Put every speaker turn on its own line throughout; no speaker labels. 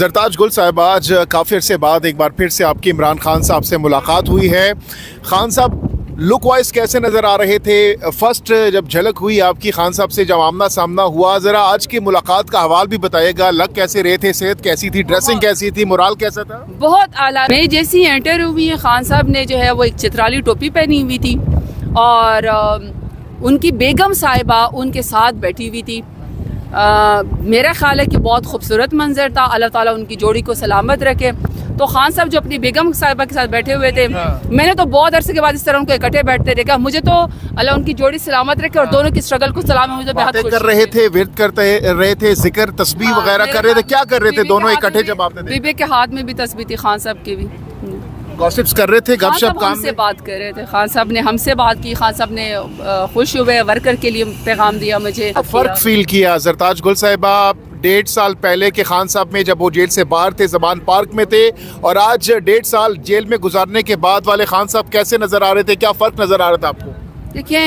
जरताज गुल साहब, आज काफ़ी अरसे बाद एक बार फिर से आपकी इमरान खान साहब से मुलाकात हुई है। खान साहब लुक वाइज कैसे नज़र आ रहे थे? फर्स्ट जब झलक हुई आपकी खान साहब से, जब आमना सामना हुआ, ज़रा आज की मुलाकात का हवाल भी बताइएगा। लग कैसे रहे थे, सेहत कैसी थी, ड्रेसिंग कैसी थी, मोराल कैसा था?
बहुत आला। मैं जैसी एंटर हुई है, खान साहब ने जो है वो एक चित्राली टोपी पहनी हुई थी और उनकी बेगम साहिबा उनके साथ बैठी हुई थी। मेरा ख्याल है कि बहुत खूबसूरत मंजर था। अल्लाह ताला उनकी जोड़ी को सलामत रखे। तो खान साहब जो अपनी बेगम साहिबा के साथ बैठे हुए थे, मैंने तो बहुत अरसे के बाद इस तरह उनको इकट्ठे बैठते देखा। मुझे तो अल्लाह उनकी जोड़ी सलामत रखे और दोनों की स्ट्रगल को सलाम है। मुझे
बातें कर रहे थे, विर्द करते रहे थे, जिक्र तस्बीह वगैरह कर रहे थे, क्या कर रहे थे दोनों इकट्ठे? जब आपने
बीबी के हाथ में भी तस्बीह थी, खान साहब की भी।
गॉसिप्स कर रहे थे, गपशप काम
से बात कर रहे थे। खान साहब ने हमसे बात की। खान साहब ने खुश हुए, वर्कर के लिए पैगाम दिया मुझे।
फर्क फील किया जरताज गुल साहिबा 1.5 साल पहले के खान साहब में, जब वो जेल से बाहर थे, ज़मान पार्क में थे, और आज 1.5 साल जेल में गुजारने के बाद वाले खान साहब कैसे नज़र आ रहे थे? क्या फ़र्क नज़र आ रहा था आपको?
देखिए,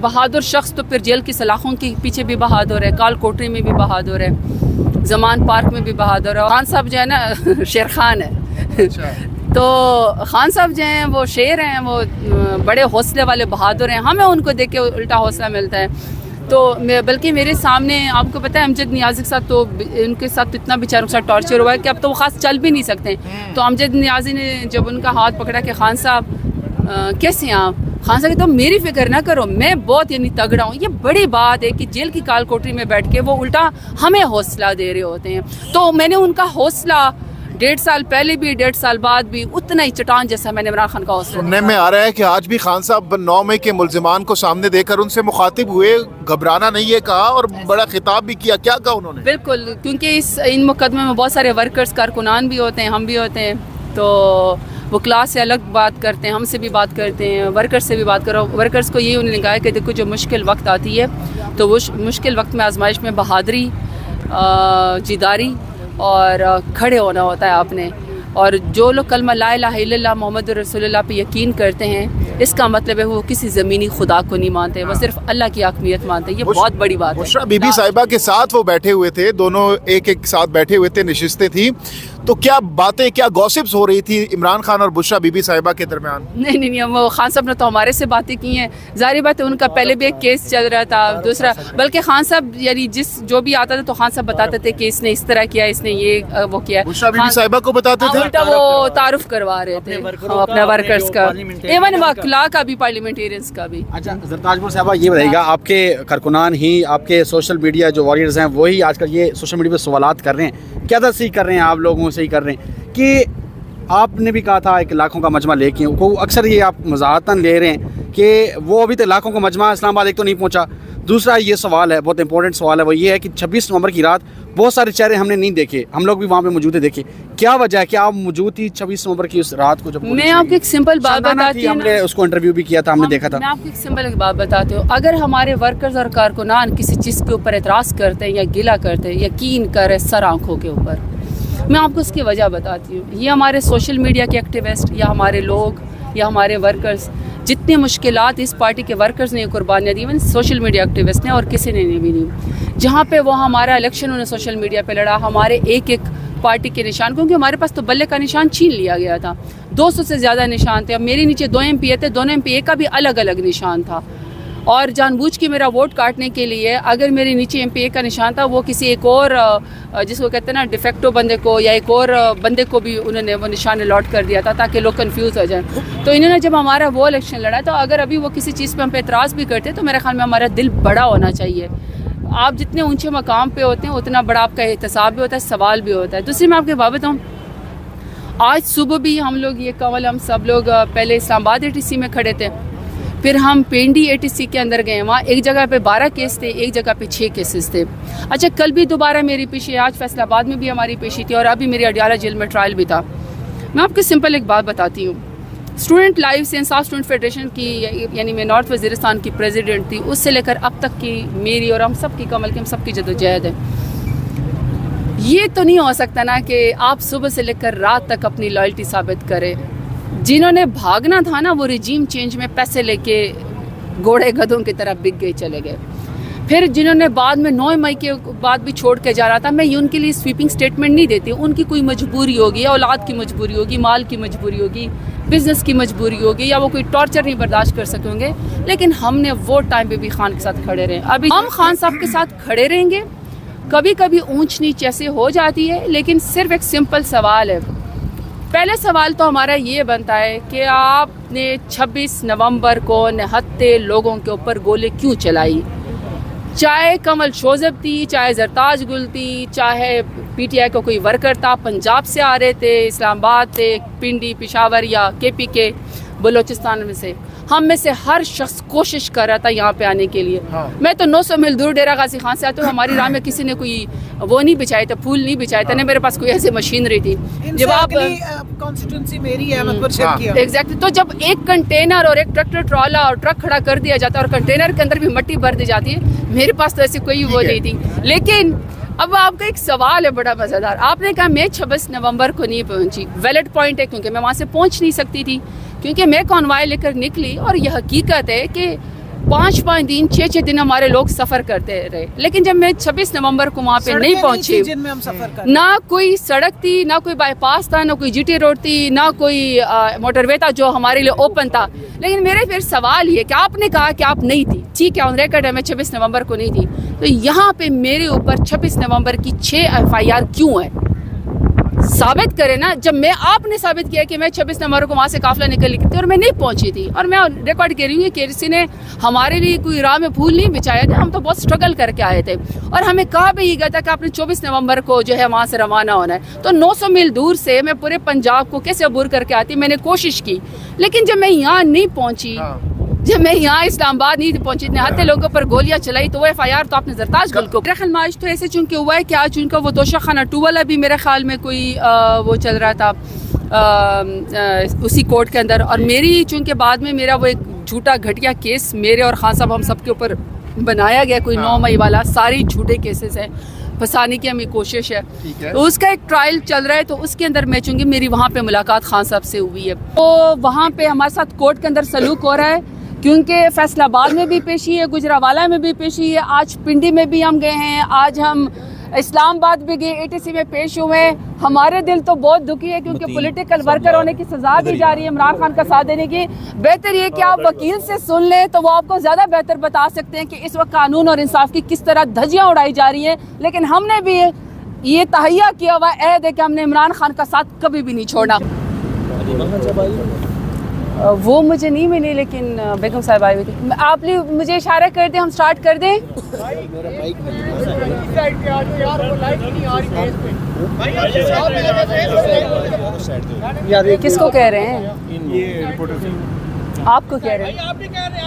बहादुर शख्स तो फिर जेल की सलाखों के पीछे भी बहादुर है, काल कोठरी में भी बहादुर है, ज़मान पार्क में भी बहादुर है। खान साहब जो है ना शेर खान है। तो खान साहब जो हैं वो शेर हैं, वो बड़े हौसले वाले बहादुर हैं। हमें उनको देख के उल्टा हौसला मिलता है। तो बल्कि मेरे सामने, आपको पता है, अमजद नियाज़ी के साथ तो उनके साथ इतना बेचारों के साथ टॉर्चर हुआ है कि अब तो वो ख़ास चल भी नहीं सकते। तो अमजद नियाज़ी ने जब उनका हाथ पकड़ा कि खान साहब कैसे हैं आप, खान साहब तो मेरी फिक्र ना करो, मैं बहुत यानी तगड़ा हूँ। ये बड़ी बात है कि जेल की काल कोठरी में बैठ के वो उल्टा हमें हौसला दे रहे होते हैं। तो मैंने उनका हौसला 1.5 साल पहले भी, 1.5 साल बाद भी उतना ही चट्टान जैसा मैंने इमरान खान का हौसला।
सुनने में आ रहा है कि आज भी खान साहब 9 मई के मुल्जिमान को सामने देकर उनसे मुखातिब हुए, घबराना नहीं है कहा, और बड़ा खिताब भी किया। क्या कहा उन्होंने?
बिल्कुल, क्योंकि इन मुकदमे में बहुत सारे वर्कर्स कारकुनान भी होते हैं, हम भी होते हैं, तो वो क्लास से अलग बात करते हैं, हमसे भी बात करते हैं, वर्कर्स से भी बात करो। वर्कर्स को ये उन्होंने कहा कि देखो, जो मुश्किल वक्त आती है तो वो मुश्किल वक्त में आजमाइश में बहादुरी, जिदारी और खड़े होना होता है आपने। और जो लोग कलमा ला इलाहा इल्लल्लाह मोहम्मद रसूलुल्लाह पे यकीन करते हैं, इसका मतलब है वो किसी ज़मीनी खुदा को नहीं मानते, वो सिर्फ अल्लाह की हकमियत मानते हैं। ये बहुत बड़ी बात है।
बुशरा बीबी साहिबा के साथ वो बैठे हुए थे, दोनों एक एक साथ बैठे हुए थे, नशिस्तें थी, तो क्या बातें, क्या गॉसिप्स हो रही थी इमरान खान और बुशरा बीबी साहिबा के दरमियान?
नहीं, वो खान साहब ने तो हमारे से बातें की हैं। जाहिर बात है, उनका पहले भी एक केस चल रहा था, दूसरा, बल्कि खान साहब यानी जो भी आता था तो खान साहब बताते थे कि इसने इस तरह किया, इसने ये वो किया।
बुशरा बीबी साहिबा को बताते थे,
उल्टा वो तारुफ करवा रहे थे अपने वर्कर्स का, इवन वकला का भी, पार्लियामेंटेरियंस का भी।
अच्छा जरताज गुल साहिबा, ये बताइएगा, आपके कारकुनान ही, आपके सोशल मीडिया जो वॉरियर्स हैं, वही आजकल ये सोशल मीडिया पे सवालात कर रहे हैं, क्या दस ही कर रहे हैं, आप लोगों से ही कर रहे हैं कि आपने भी कहा था एक लाखों का मजमा लेके, वो अक्सर ये आप मजाहतन ले रहे हैं कि वो अभी तक लाखों का मजमा इस्लामाबाद एक तो नहीं पहुंचा। दूसरा ये सवाल है, बहुत इंपॉर्टेंट सवाल है, वो ये है कि 26 नवंबर की रात बहुत सारे चेहरे हमने नहीं देखे, हम लोग भी वहाँ पे मौजूद थे, देखे, क्या वजह है? क्या आप मौजूद थी 26 नवंबर की उस रात को? जब
मैं आपको एक सिंपल बात बताती हूँ,
हमने उसको इंटरव्यू भी किया था, हमने देखा था।
मैं आपको एक सिंपल बात बताती हूँ, अगर हमारे वर्कर्स और कारकुनान किसी चीज़ के ऊपर एतराज़ करते हैं या गिला करते हैं, यकीन करें सर आँखों के ऊपर, मैं आपको उसकी वजह बताती हूँ। ये हमारे सोशल मीडिया के एक्टिविस्ट या हमारे लोग या हमारे वर्कर्स, जितनी मुश्किलात इस पार्टी के वर्कर्स ने कुर्बानियाँ दी, इवन सोशल मीडिया एक्टिविस्ट ने, और किसी ने भी नहीं। जहाँ पे वो हमारा इलेक्शन उन्होंने सोशल मीडिया पे लड़ा, हमारे एक एक पार्टी के निशान, क्योंकि हमारे पास तो बल्ले का निशान छीन लिया गया था, 200 से ज़्यादा निशान थे। अब मेरे नीचे 2 MP थे, दोनों MP का भी अलग अलग निशान था, और जानबूझ के मेरा वोट काटने के लिए, अगर मेरे नीचे MP का निशान था, वो किसी एक और जिसको कहते हैं ना डिफेक्टो बंदे को या एक और बंदे को भी उन्होंने वो निशान अलॉट कर दिया था ताकि लोग कंफ्यूज हो जाएं। तो इन्होंने जब हमारा वो इलेक्शन लड़ा, तो अगर अभी वो किसी चीज़ पे हम पे एतराज़ भी करते तो मेरे ख्याल में हमारा दिल बड़ा होना चाहिए। आप जितने ऊँचे मकाम पर होते हैं उतना बड़ा आपका एहतसाब भी होता है, सवाल भी होता है। दूसरी मैं आपकी बात बताऊँ, आज सुबह भी हम लोग ये कवल, हम सब लोग पहले इस्लामाबाद ATC में खड़े थे, फिर हम पेंडी ATC के अंदर गए, वहाँ एक जगह पे 12 केस थे, एक जगह पे 6 केसेस थे। अच्छा, कल भी दोबारा मेरी पेशी, आज फैसलाबाद में भी हमारी पेशी थी, और अभी मेरी अडियाला जेल में ट्रायल भी था। मैं आपको सिंपल एक बात बताती हूँ, स्टूडेंट लाइफ से इंसाफ स्टूडेंट फेडरेशन की, यानी मैं नॉर्थ वज़ीरिस्तान की प्रेसिडेंट थी, उससे लेकर अब तक की मेरी और हम सब की, कमल की, हम सब की जदोजहद है। ये तो नहीं हो सकता ना कि आप सुबह से लेकर रात तक अपनी लॉयल्टी साबित करें। जिन्होंने भागना था ना, वो रिजीम चेंज में पैसे लेके घोड़े गधों की तरह बिक गए, चले गए। फिर जिन्होंने बाद में 9 मई के बाद भी छोड़ के जा रहा था, मैं ये उनके लिए स्वीपिंग स्टेटमेंट नहीं देती। उनकी कोई मजबूरी होगी, या औलाद की मजबूरी होगी, माल की मजबूरी होगी, बिजनेस की मजबूरी होगी, या वो कोई टॉर्चर नहीं बर्दाश्त कर सकेंगे। लेकिन हमने वो टाइम पे भी खान के साथ खड़े रहे। अभी हम खान साहब के साथ खड़े रहेंगे। कभी कभी ऊंच नीच ऐसे हो जाती है, लेकिन सिर्फ एक सिंपल सवाल है। पहले सवाल तो हमारा ये बनता है कि आपने 26 नवंबर को निहत्ते लोगों के ऊपर गोली क्यों चलाई? चाहे कमल शोजब थी, चाहे जरताज गुल थी, चाहे पीटीआई का कोई वर्कर था, पंजाब से आ रहे थे, इस्लामाबाद थे, पिंडी, पेशावर या केपी के बलोचिस्तान में से, हम में से हर शख्स कोशिश कर रहा था यहाँ पे आने के लिए। मैं तो 900 मील दूर डेरा गाजी खान से आती हूँ। हमारी राह में किसी ने कोई वो नहीं बिछाए थे, फूल नहीं बिछाए थे, ना मेरे पास कोई ऐसी मशीनरी थी। जब आप
कॉन्स्टिट्यूंसी मेरी है, अहमदपुर शहर की।
एग्जैक्टली, तो जब एक कंटेनर और एक ट्रैक्टर ट्रॉला और ट्रक खड़ा कर दिया जाता है और कंटेनर के अंदर भी मिट्टी भर दी जाती है, मेरे पास तो ऐसी कोई वो नहीं थी। लेकिन अब आपका एक सवाल है बड़ा मज़ेदार। आपने कहा मैं 26 नवंबर को नहीं पहुंची। वैलिड पॉइंट है, क्योंकि मैं वहाँ से पहुंच नहीं सकती थी, क्योंकि मैं कॉन्वॉय लेकर निकली। और यह हकीकत है कि 5-5 दिन 6-6 दिन हमारे लोग सफ़र करते रहे। लेकिन जब मैं 26 नवंबर को वहाँ पे नहीं पहुंची,
जिनमें हम सफर कर,
ना कोई सड़क थी, ना कोई बाईपास था, ना कोई जीटी रोड थी, ना कोई मोटरवे था जो हमारे लिए ओपन था। लेकिन मेरे फिर सवाल ये कि आपने कहा कि आप नहीं थी, ठीक है, ऑन रिकॉर्ड है मैं 26 नवंबर को नहीं थी, तो यहाँ पे मेरे ऊपर 26 नवंबर की 6 FIR क्यों है? साबित करे ना। जब मैं आपने साबित किया कि मैं 26 नवंबर को वहाँ से काफिला निकल थी और मैं नहीं पहुंची थी, और मैं रिकॉर्ड कर रही हूँ कि किसी ने हमारे लिए कोई राह में फूल नहीं बिछाया था। हम तो बहुत स्ट्रगल करके आए थे, और हमें कहा भी गया था कि आपने 24 नवंबर को जो है वहाँ से रवाना होना है। तो 900 मील दूर से मैं पूरे पंजाब को कैसे अबूर करके आती, मैंने कोशिश की। लेकिन जब मैं यहाँ नहीं पहुंची, जब मैं यहाँ इस्लामाबाद नहीं पहुंची, निहत्ते लोगों पर गोलियां चलाई, तो वो FIR तो आपने जरताज गुल को। मेरा ख्याल में आज तो ऐसे चूंकि हुआ है कि आज उनका वो तोशाखाना 2 वाला भी मेरे ख्याल में कोई वो चल रहा था उसी कोर्ट के अंदर। और मेरी चूंकि बाद में मेरा वो एक झूठा घटिया केस मेरे और खान साहब हम सबके ऊपर बनाया गया, कोई 9 मई वाला, सारी झूठे केसेस हैं, फंसाने की हमें कोशिश है। तो उसका एक ट्रायल चल रहा है, तो उसके अंदर मैं चूंकि मेरी वहाँ पे मुलाकात खान साहब से हुई है, तो वहाँ पे हमारे साथ कोर्ट के अंदर सलूक हो रहा है, क्योंकि फैसलाबाद में भी पेशी है, गुजरावाला में भी पेशी है, आज पिंडी में भी हम गए हैं, आज हम इस्लामाबाद भी गए, ATC में पेश हुए। हमारे दिल तो बहुत दुखी है, क्योंकि पॉलिटिकल वर्कर होने की सजा दी जा रही है इमरान खान का साथ देने की। बेहतर ये कि आप वकील से सुन लें, तो वो आपको ज़्यादा बेहतर बता सकते हैं कि इस वक्त कानून और इंसाफ की किस तरह धज्जियाँ उड़ाई जा रही हैं। लेकिन हमने भी ये तहैया किया हुआ ऐद है कि हमने इमरान खान का साथ कभी भी नहीं छोड़ा। वो मुझे नहीं मिली, लेकिन बेगम साहब आई हुई थी। आप मुझे इशारा कर दें, हम स्टार्ट कर दें। किसको कह रहे हैं? आपको कह रहे हैं?